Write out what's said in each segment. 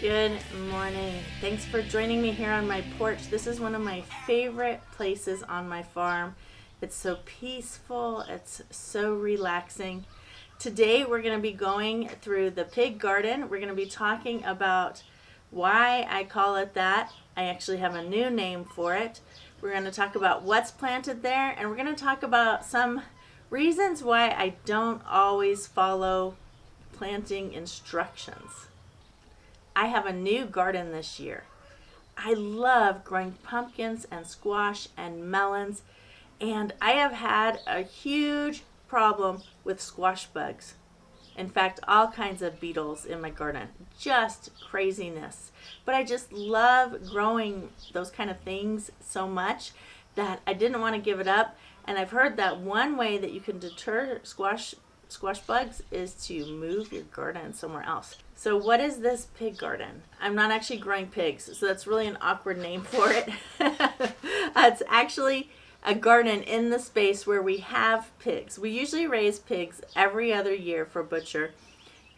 Good morning. Thanks for joining me here on my porch. This is one of my favorite places on my farm. It's so peaceful. It's so relaxing. Today we're going to be going through the pig garden. We're going to be talking about why I call it that. I actually have a new name for it. We're going to talk about what's planted there, and we're going to talk about some reasons why I don't always follow planting instructions. I have a new garden this year. I love growing pumpkins and squash and melons, and I have had a huge problem with squash bugs. In fact, all kinds of beetles in my garden. Just craziness. But I just love growing those kind of things so much that I didn't want to give it up. And I've heard that one way that you can deter squash bugs is to move your garden somewhere else. So what is this pig garden? I'm not actually growing pigs, so that's really an awkward name for it. It's actually a garden in the space where we have pigs. We usually raise pigs every other year for butcher.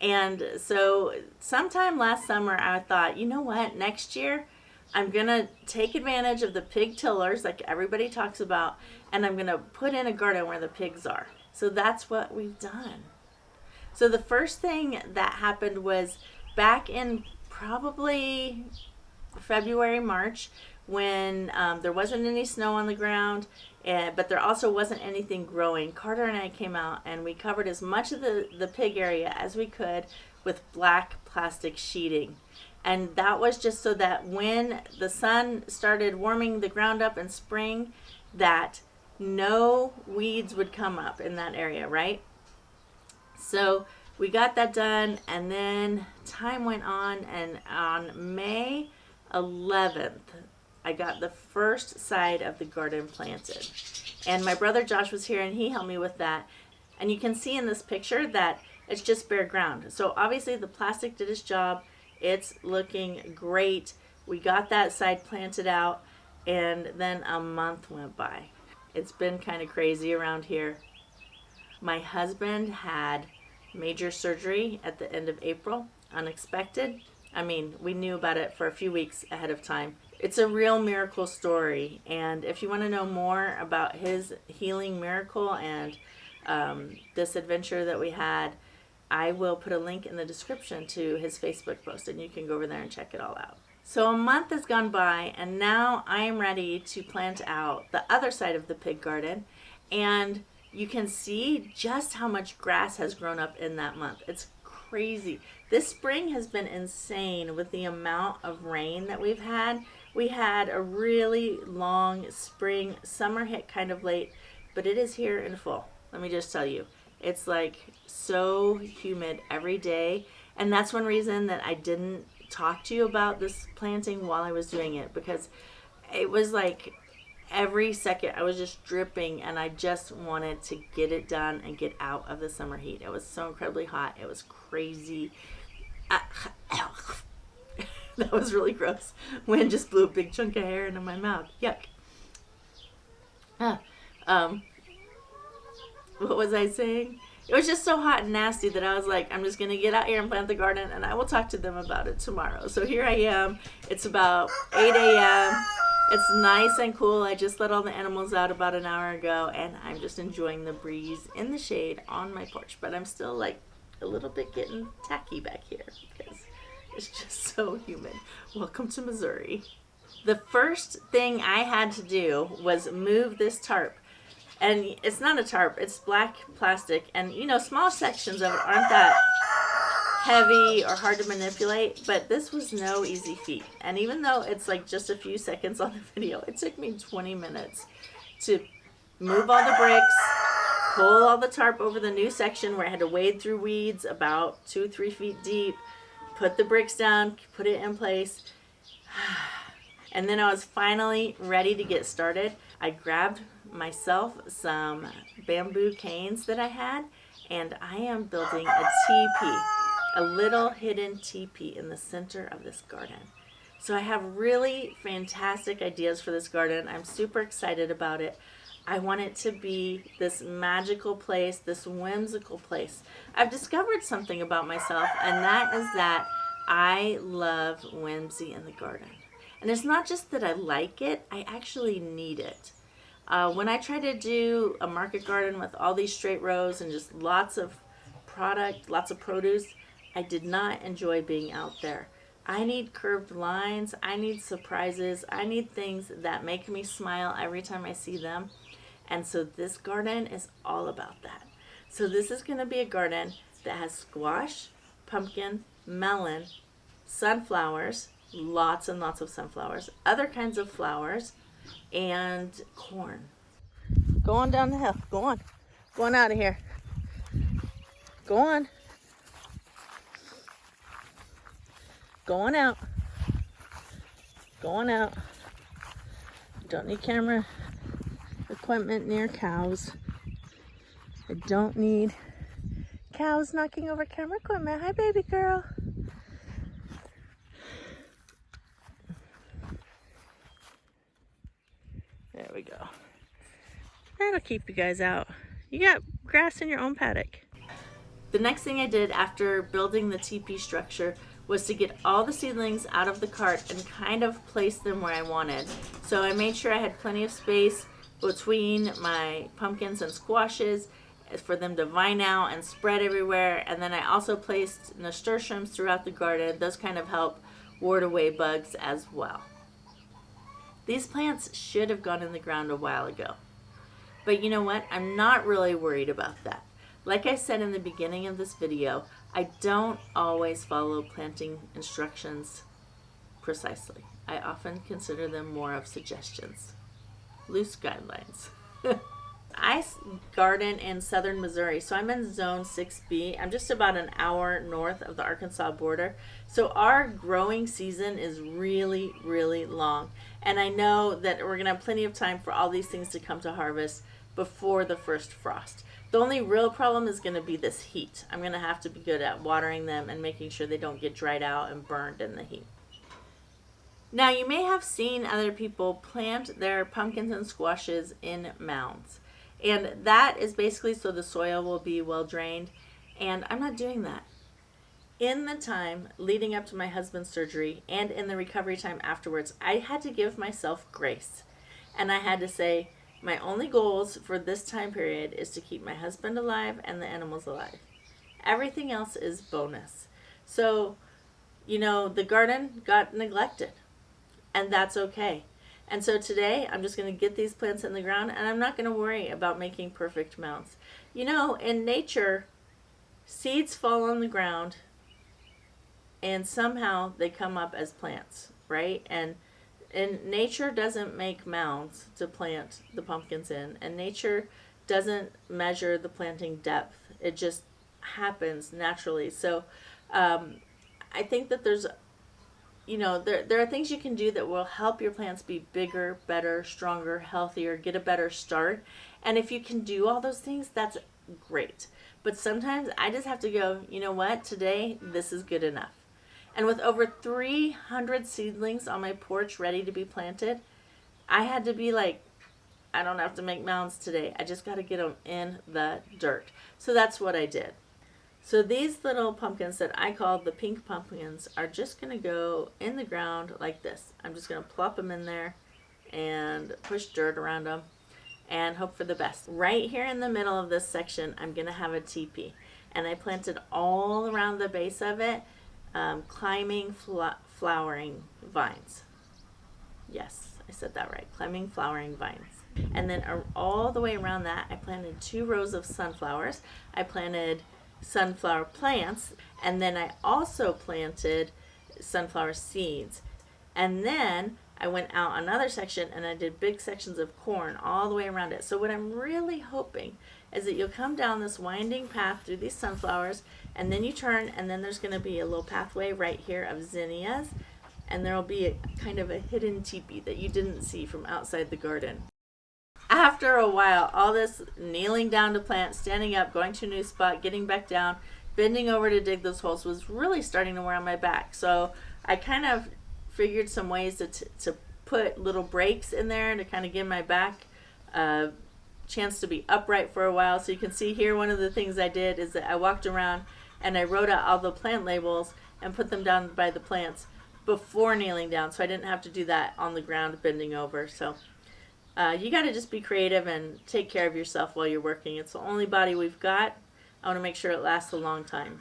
And so sometime last summer I thought, you know what, next year I'm going to take advantage of the pig tillers like everybody talks about, and I'm going to put in a garden where the pigs are. So that's what we've done. So the first thing that happened was back in probably February, March, when there wasn't any snow on the ground, but there also wasn't anything growing. Carter and I came out and we covered as much of the pig area as we could with black plastic sheeting. And that was just so that when the sun started warming the ground up in spring, that no weeds would come up in that area, right? So we got that done, and then time went on, and on May 11th, I got the first side of the garden planted. And my brother Josh was here, and he helped me with that. And you can see in this picture that it's just bare ground. So obviously the plastic did its job. It's looking great. We got that side planted out, and then a month went by. It's been kind of crazy around here. My husband had major surgery at the end of April, unexpected. I mean, we knew about it for a few weeks ahead of time. It's a real miracle story, and if you want to know more about his healing miracle and this adventure that we had, I will put a link in the description to his Facebook post, and you can go over there and check it all out. So a month has gone by, and now I am ready to plant out the other side of the pig garden, and you can see just how much grass has grown up in that month. It's crazy. This spring has been insane with the amount of rain that we've had. We had a really long spring. Summer hit kind of late, but it is here in full. Let me just tell you, it's like so humid every day, and that's one reason that I didn't talk to you about this planting while I was doing it, because it was like every second I was just dripping, and I just wanted to get it done and get out of the summer heat. It was so incredibly hot. It was crazy. That was really gross. Wind just blew a big chunk of hair into my mouth. Yuck. What was I saying? It was just so hot and nasty that I was like, I'm just going to get out here and plant the garden, and I will talk to them about it tomorrow. So here I am. It's about 8 a.m. It's nice and cool. I just let all the animals out about an hour ago, and I'm just enjoying the breeze in the shade on my porch. But I'm still like a little bit getting tacky back here because it's just so humid. Welcome to Missouri. The first thing I had to do was move this tarp. And it's not a tarp, it's black plastic. And you know, small sections of it aren't that heavy or hard to manipulate, but this was no easy feat. And even though it's like just a few seconds on the video, it took me 20 minutes to move all the bricks, pull all the tarp over the new section where I had to wade through weeds about 2-3 feet deep, put the bricks down, put it in place. And then I was finally ready to get started. I grabbed myself some bamboo canes that I had, and I am building a teepee, a little hidden teepee in the center of this garden. So I have really fantastic ideas for this garden. I'm super excited about it. I want it to be this magical place, this whimsical place. I've discovered something about myself, and that is that I love whimsy in the garden. And it's not just that I like it, I actually need it. When I try to do a market garden with all these straight rows and just lots of product, lots of produce, I did not enjoy being out there. I need curved lines, I need surprises, I need things that make me smile every time I see them. And so this garden is all about that. So this is going to be a garden that has squash, pumpkin, melon, sunflowers, lots and lots of sunflowers, other kinds of flowers, and corn. Go on down the hill. Go on. Go on out of here. Go on. Go on out. Go on out. Don't need camera equipment near cows. I don't need cows knocking over camera equipment. Hi, baby girl. There we go. That'll keep you guys out. You got grass in your own paddock. The next thing I did after building the teepee structure was to get all the seedlings out of the cart and kind of place them where I wanted. So I made sure I had plenty of space between my pumpkins and squashes for them to vine out and spread everywhere. And then I also placed nasturtiums throughout the garden. Those kind of help ward away bugs as well. These plants should have gone in the ground a while ago. But you know what? I'm not really worried about that. Like I said in the beginning of this video, I don't always follow planting instructions precisely. I often consider them more of suggestions, loose guidelines. I garden in southern Missouri, so I'm in zone 6B. I'm just about an hour north of the Arkansas border. So our growing season is really, really long. And I know that we're going to have plenty of time for all these things to come to harvest before the first frost. The only real problem is going to be this heat. I'm going to have to be good at watering them and making sure they don't get dried out and burned in the heat. Now, you may have seen other people plant their pumpkins and squashes in mounds. And that is basically so the soil will be well drained. And I'm not doing that. In the time leading up to my husband's surgery and in the recovery time afterwards, I had to give myself grace. And I had to say, my only goals for this time period is to keep my husband alive and the animals alive. Everything else is bonus. So, you know, the garden got neglected. And that's okay. And so today, I'm just going to get these plants in the ground, and I'm not going to worry about making perfect mounds. You know, in nature, seeds fall on the ground, and somehow they come up as plants, right? And nature doesn't make mounds to plant the pumpkins in, and nature doesn't measure the planting depth. It just happens naturally. So I think that there's, you know, there are things you can do that will help your plants be bigger, better, stronger, healthier, get a better start. And if you can do all those things, that's great. But sometimes I just have to go, you know what, today this is good enough. And with over 300 seedlings on my porch ready to be planted, I had to be like, I don't have to make mounds today. I just got to get them in the dirt. So that's what I did. So these little pumpkins that I call the pink pumpkins are just going to go in the ground like this. I'm just going to plop them in there and push dirt around them and hope for the best. Right here in the middle of this section, I'm going to have a teepee. And I planted all around the base of it climbing flowering vines. Yes, I said that right. Climbing flowering vines. And then all the way around that, I planted 2 rows of sunflowers. I planted sunflower plants, and then I also planted sunflower seeds. And then I went out another section and I did big sections of corn all the way around it. So what I'm really hoping is that you'll come down this winding path through these sunflowers, and then you turn, and then there's going to be a little pathway right here of zinnias, and there'll be a kind of a hidden teepee that you didn't see from outside the garden. After a while, all this kneeling down to plant, standing up, going to a new spot, getting back down, bending over to dig those holes was really starting to wear on my back. So I kind of figured some ways to put little breaks in there to kind of give my back a chance to be upright for a while. So you can see here, one of the things I did is that I walked around and I wrote out all the plant labels and put them down by the plants before kneeling down, so I didn't have to do that on the ground bending over. So you got to just be creative and take care of yourself while you're working. It's the only body we've got. I want to make sure it lasts a long time.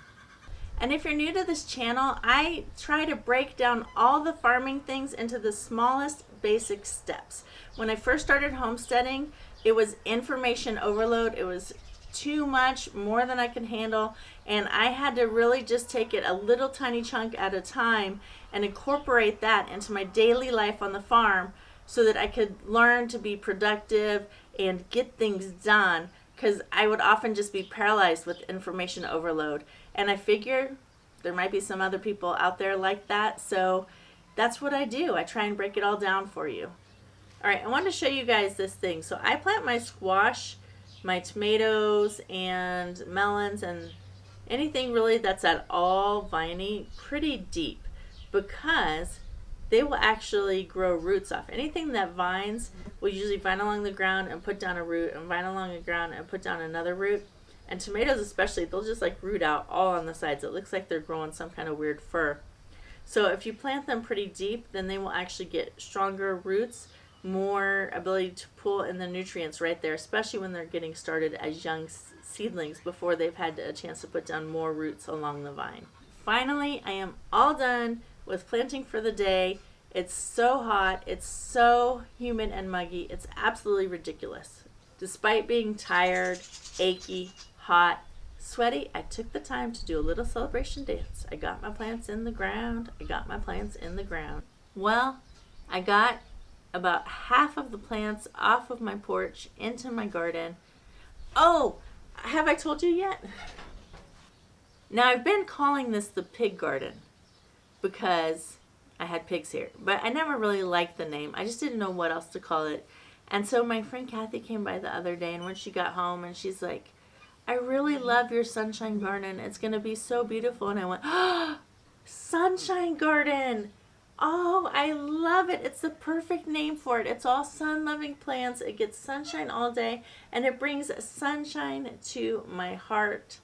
And if you're new to this channel, I try to break down all the farming things into the smallest basic steps. When I first started homesteading, it was information overload. It was too much, more than I could handle, and I had to really just take it a little tiny chunk at a time and incorporate that into my daily life on the farm so that I could learn to be productive and get things done, because I would often just be paralyzed with information overload. And I figure there might be some other people out there like that, so that's what I do. I try and break it all down for you. All right, I wanted to show you guys this thing. So I plant my squash, my tomatoes, and melons, and anything really that's at all viney pretty deep, because they will actually grow roots off. Anything that vines will usually vine along the ground and put down a root, and vine along the ground and put down another root. And tomatoes especially, they'll just like root out all on the sides. It looks like they're growing some kind of weird fur. So if you plant them pretty deep, then they will actually get stronger roots, more ability to pull in the nutrients right there, especially when they're getting started as young seedlings before they've had a chance to put down more roots along the vine. Finally, I am all done with planting for the day. It's so hot, it's so humid and muggy, it's absolutely ridiculous. Despite being tired, achy, hot, sweaty, I took the time to do a little celebration dance. I got my plants in the ground. I got my plants in the ground. Well, I got about half of the plants off of my porch into my garden. Oh, have I told you yet? Now, I've been calling this the pig garden because I had pigs here, but I never really liked the name. I just didn't know what else to call it. And so my friend Kathy came by the other day, and when she got home, and she's like, I really love your sunshine garden. It's going to be so beautiful. And I went, oh, sunshine garden. Oh, I love it. It's the perfect name for it. It's all sun-loving plants. It gets sunshine all day, and it brings sunshine to my heart.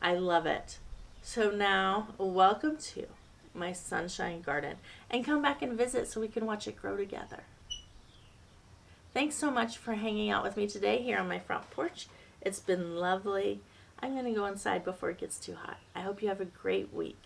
I love it. So now, welcome to my sunshine garden, and come back and visit so we can watch it grow together. Thanks so much for hanging out with me today here on my front porch. It's been lovely. I'm going to go inside before it gets too hot. I hope you have a great week.